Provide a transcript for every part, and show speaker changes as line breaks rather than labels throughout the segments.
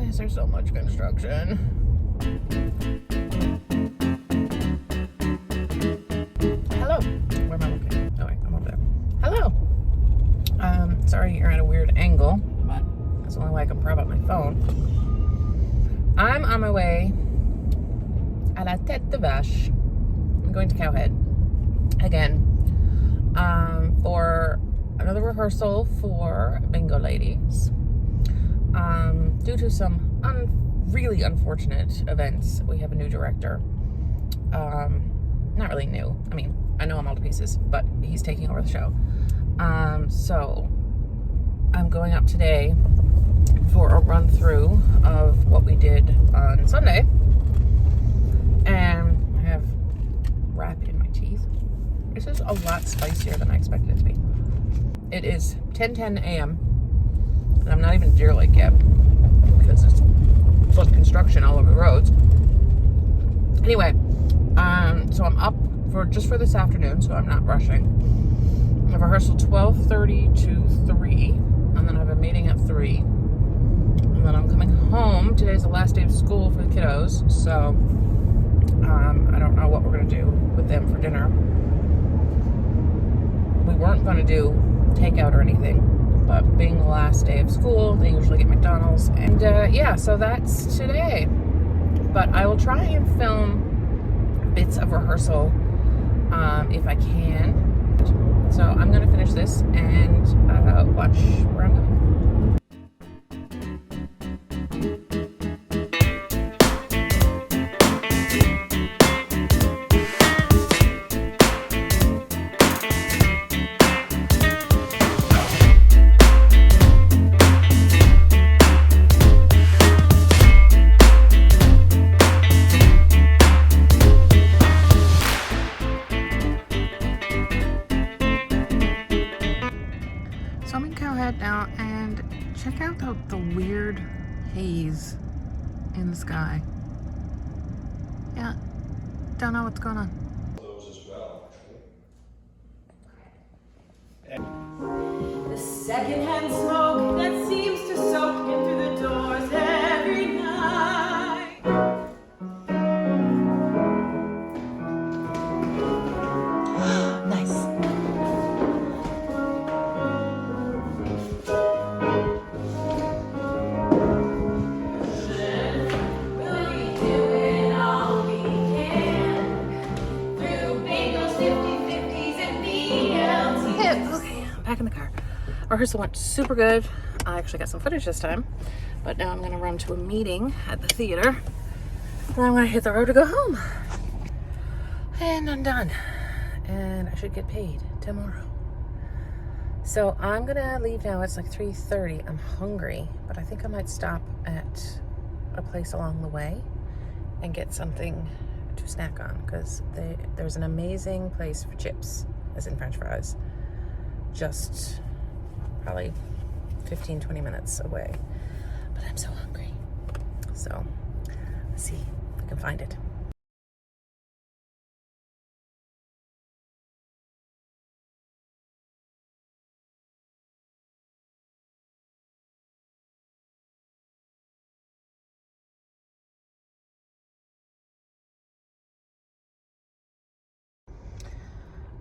is there so much construction? Hello. Where am I looking? Oh wait, I'm over there. Hello. Sorry you're at a weird angle, but that's the only way I can prop up my phone. I'm on my way à la tête de vache. I'm going to Cowhead again for another rehearsal for Bingo Ladies. Due to some really unfortunate events, we have a new director. Not really new. I mean, I know him all to pieces, but he's taking over the show. So I'm going up today for a run through of what we did on Sunday. And I have wrap in my teeth. This is a lot spicier than I expected it to be. It is 10:10 a.m. and I'm not even Deer Lake yet because it's flood construction all over the roads. Anyway, so I'm up just for this afternoon, so I'm not rushing. I have rehearsal 12:30 to 3, and then I have a meeting at 3. And then I'm coming home. Today's the last day of school for the kiddos, so I don't know what we're going to do with them for dinner. We weren't going to do takeout or anything, but being the last day of school, they usually get McDonald's. And yeah, so that's today. But I will try and film bits of rehearsal if I can. So I'm going to finish this and watch where I'm going. So I'm in Cowhead now, and check out the weird haze in the sky. Yeah, don't know what's going on.
Those as well,
The secondhand smoke that seems to soak in through the doors every night. Nice. We'll be doing all we can through Bingo's 50/50s and BLTs.
Okay, I'm back in the car. Rehearsal went super good. I actually got some footage this time, but now I'm gonna run to a meeting at the theater. Then I'm gonna hit the road to go home. And I'm done. And I should get paid tomorrow. So I'm gonna leave now. It's like 3:30. I'm hungry, but I think I might stop at a place along the way and get something to snack on, because there's an amazing place for chips, as in French fries, just probably 15-20 minutes away. But I'm so hungry. So let's see if I can find it.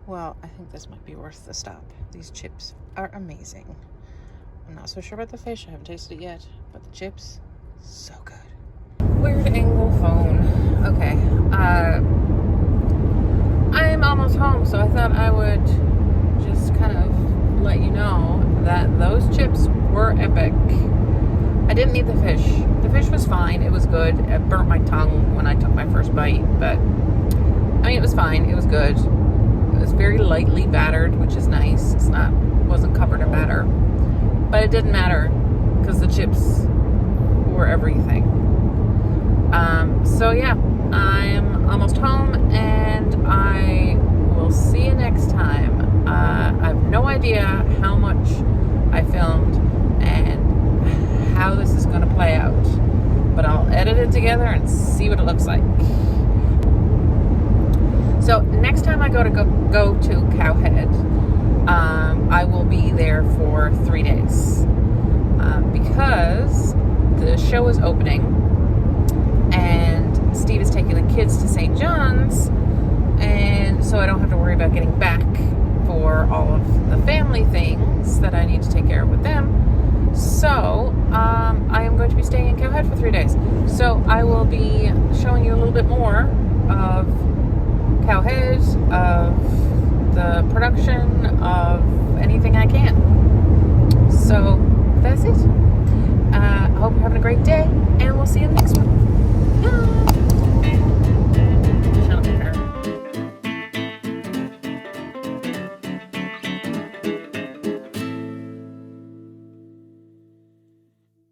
Well, I think this might be worth the stop. These chips are amazing. I'm not so sure about the fish. I haven't tasted it yet. But the chips, so good. Weird angle phone. Okay. I am almost home, so I thought I would just kind of let you know that those chips were epic. I didn't need the fish. The fish was fine. It was good. It burnt my tongue when I took my first bite, but I mean, it was fine. It was good. It was very lightly battered, which is nice. Wasn't covered in batter, but it didn't matter because the chips were everything. So yeah, I'm almost home, and I will see you next time. I have no idea how much I filmed and how this is going to play out, but I'll edit it together and see what it looks like. So next time I go to Cowhead, I will be there for 3 days because the show is opening, and Steve is taking the kids to St. John's, and so I don't have to worry about getting back for all of the family things that I need to take care of with them. So I am going to be staying in Cowhead for 3 days. So I will be showing you a little bit more of Cowhead, of the production, of anything I can. So that's it. I hope you're having a great day, and we'll see you in the next one.